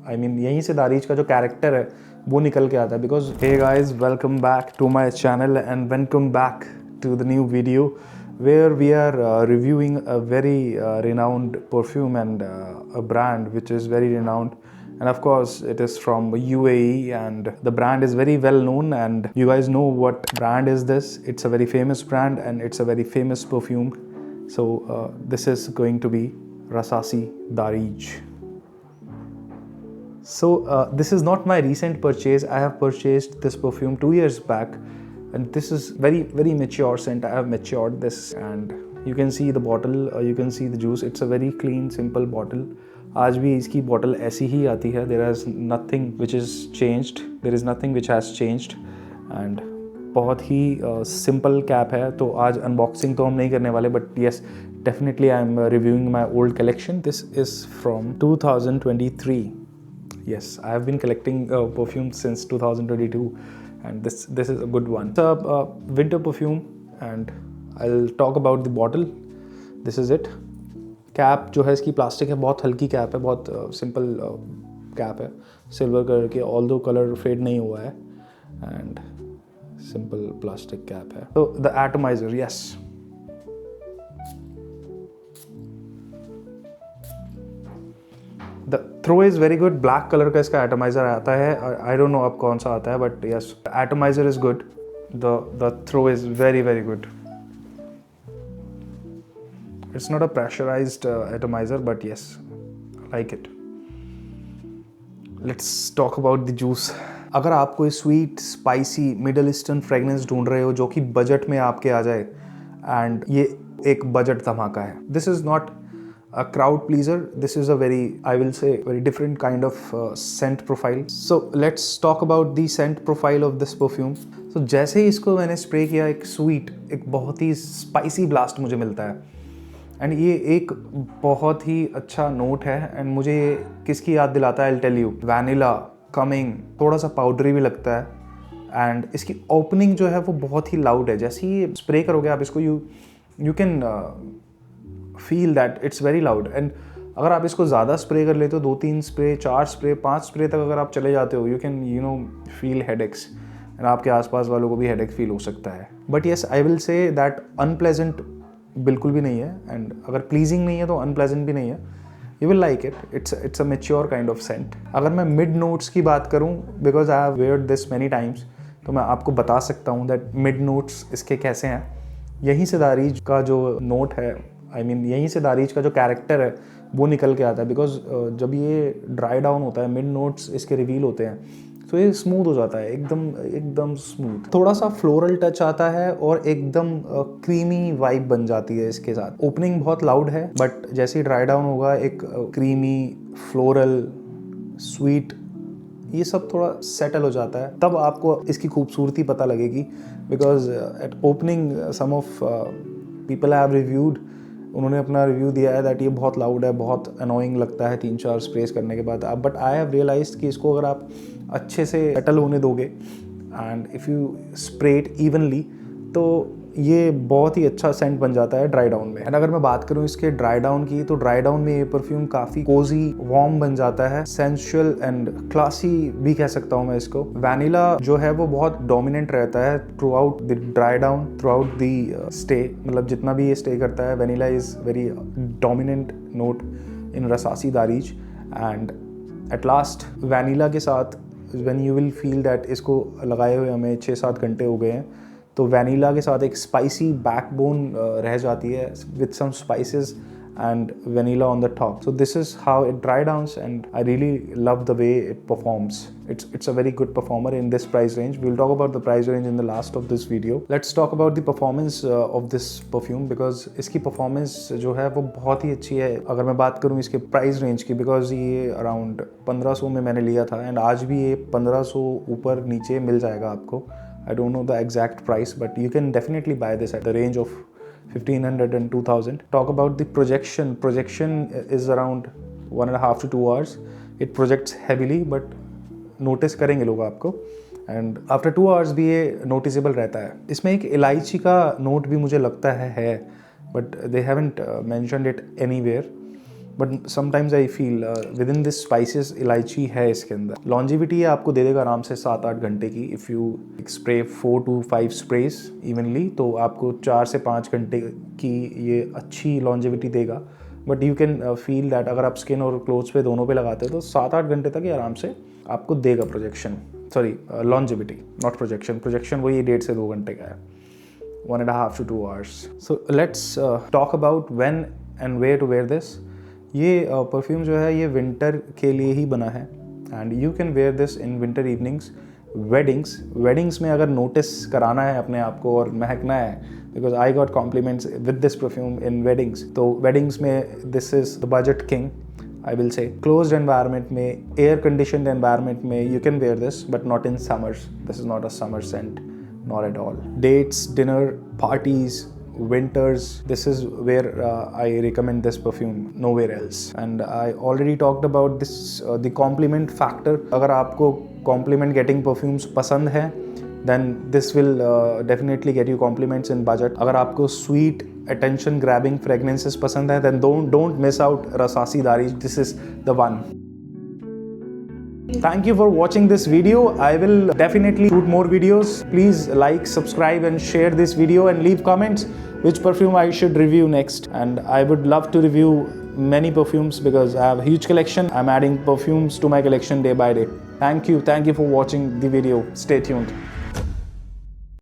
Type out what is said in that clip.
I mean यहीं से दारिच का जो कैरेक्टर है वो निकल के आता है. Because hey guys, welcome back to my channel and welcome back to the new video where we are reviewing a very renowned perfume and a brand which is very renowned, and of course it is from UAE and the brand is very well known, and you guys know what brand is this. It's a very famous brand and it's a very famous perfume. So this is going to be Rasasi Darij. So this is not my recent purchase. I have purchased this perfume 2 years back, and this is very mature scent. I have matured this, and you can see the bottle, you can see the juice. It's a very clean simple bottle. आज भी इसकी bottle ऐसी ही आती है. There is nothing which is changed. There is nothing which has changed. And बहुत ही simple cap है. तो आज अनबॉक्सिंग तो हम नहीं करने वाले, but yes definitely I am reviewing my old collection. This is from 2023. Yes, I have been collecting perfumes since 2022, and this is a good one. It's a winter perfume, and I'll talk about the bottle. This is it. Cap जो है इसकी plastic है, बहुत हल्की cap है, बहुत simple cap है, silver colour की, ऑल्दो कलर फेड नहीं हुआ है, एंड सिंपल प्लास्टिक कैप है. तो the atomizer, yes, the throw is very good. Black colour का इसका एटमाइजर आता है. आई डोंट नो अब कौन सा आता है, but yes, atomizer is good. The throw is very good. It's not a pressurized atomizer, but yes, like it. Let's talk about the juice. अगर आप कोई sweet spicy middle eastern fragrance ढूंढ रहे हो जो कि बजट में आपके आ जाए, एंड ये एक बजट धमाका है. This is not a crowd pleaser. This is a very, I will say, very different kind of scent profile. So let's talk about the scent profile of this perfume. So जैसे ही इसको मैंने spray किया, एक sweet, एक बहुत ही spicy blast मुझे मिलता है, एंड ये एक बहुत ही अच्छा नोट है. एंड मुझे ये किसकी याद दिलाता है, I'll tell you, vanilla coming, थोड़ा सा पाउडरी भी लगता है. एंड इसकी ओपनिंग जो है वो बहुत ही लाउड है. जैसे ही स्प्रे करोगे आप इसको, you can feel that it's very loud. And अगर आप इसको ज़्यादा स्प्रे कर लेते हो, 2-3 स्प्रे, 4 स्प्रे, 5 स्प्रे तक अगर आप चले जाते हो, you can feel headaches, and आपके आसपास वालों को भी हेडेक फील हो सकता है. But yes, I will say that unpleasant बिल्कुल भी नहीं है, एंड अगर प्लीजिंग नहीं है तो अनप्लेजेंट भी नहीं है. You will like it. It's a mature kind of scent. अगर मैं मिड नोट्स की बात करूँ, because I have weared this many times, तो मैं आपको बता सकता हूँ दैट मिड नोट्स इसके कैसे हैं. यहीं से दारिच का जो नोट है, आई मीन यहीं से दारिच का जो कैरेक्टर है वो निकल के आता है. बिकॉज जब ये ड्राई डाउन होता है, मिड नोट्स इसके रिवील होते हैं, तो ये स्मूथ हो जाता है, एकदम स्मूथ. थोड़ा सा फ्लोरल टच आता है और एकदम क्रीमी वाइब बन जाती है इसके साथ. ओपनिंग बहुत लाउड है, बट जैसे ही ड्राई डाउन होगा, एक क्रीमी, फ्लोरल, स्वीट, ये सब थोड़ा सेटल हो जाता है. तब आपको इसकी खूबसूरती पता लगेगी. Because at opening some of people have reviewed, उन्होंने अपना रिव्यू दिया है दैट ये बहुत लाउड है, बहुत अनोइंग लगता है 3-4 स्प्रेस करने के बाद. बट आई हैव रियलाइज्ड कि इसको अगर आप अच्छे से सेटल होने दोगे, and if you spray it evenly, तो ये बहुत ही अच्छा सेंट बन जाता है ड्राई डाउन में. एंड अगर मैं बात करूँ इसके ड्राई डाउन की, तो ड्राई डाउन में ये परफ्यूम काफ़ी कोजी, वार्म बन जाता है, सेंसुअल एंड क्लासी भी कह सकता हूँ मैं इसको. वैनिला जो है वो बहुत डोमिनेंट रहता है throughout the dry down, throughout the stay. मतलब जितना भी ये स्टे करता है, vanilla is very dominant note in Rasasi Daarej. And at last vanilla के साथ when you will feel that इसको लगाए हुए हमें 6-7 घंटे हो गए हैं, तो वैनिला के साथ एक स्पाइसी बैकबोन रह जाती है with some spices and vanilla on the top. So this is how it dry downs, and I really love the way it performs. It's a very good performer in this price range. We'll talk about the price range in the last of this video. Let's talk about the performance of this perfume, because इसकी performance जो है वो बहुत ही अच्छी है. अगर मैं बात करूँ इसके price range की, because ये around 1500 में मैंने लिया था, and आज भी ये 1500 ऊपर नीचे मिल जाएगा आपको. I don't know the exact price, but you can definitely buy this at the range of 1500 and 2000. Talk about the projection. Projection is around 1.5 to 2 hours. It projects heavily, but notice करेंगे लोग आपको, and after 2 hours भी ये noticeable रहता है. इसमें एक इलायची का नोट भी मुझे लगता है, but they haven't mentioned it anywhere. But sometimes I feel with in this spices इलायची है इसके अंदर। लॉन्जिविटी आपको दे देगा आराम से 7-8 घंटे की। If you spray 4 to 5 स्प्रेस evenly तो आपको 4 से 5 घंटे की ये अच्छी लॉन्जिविटी देगा। But you can feel that अगर आप स्किन और क्लोथ्स पे दोनों पे लगाते हो तो 7-8 घंटे तक ये आराम से आपको देगा लॉन्जिविटी, नॉट प्रोजेक्शन वही 1.5 से 2 घंटे का है, 1.5 to 2 hours. So let's talk about when and where to wear this. ये परफ्यूम जो है ये विंटर के लिए ही बना है and you can wear this in winter evenings, weddings में अगर नोटिस कराना है अपने आप को और महकना है, because I got compliments with this perfume in weddings, तो वेडिंग्स में this is the budget king I will say. Closed environment में, air conditioned environment में you can wear this, but not in summers. This is not a summer scent, not at all. Dates, dinner, parties, winters, this is where I recommend this perfume, nowhere else. And I already talked about this, the compliment factor. अगर आपको compliment getting perfumes पसंद है, then this will definitely get you compliments in budget. अगर आपको sweet attention grabbing fragrances पसंद है, then don't miss out Rasasi Dari. This is the one. Thank you for watching this video. I will definitely shoot more videos. Please like, subscribe and share this video and leave comments which perfume I should review next. And I would love to review many perfumes because I have a huge collection. I'm adding perfumes to my collection day by day. Thank you for watching the video. Stay tuned.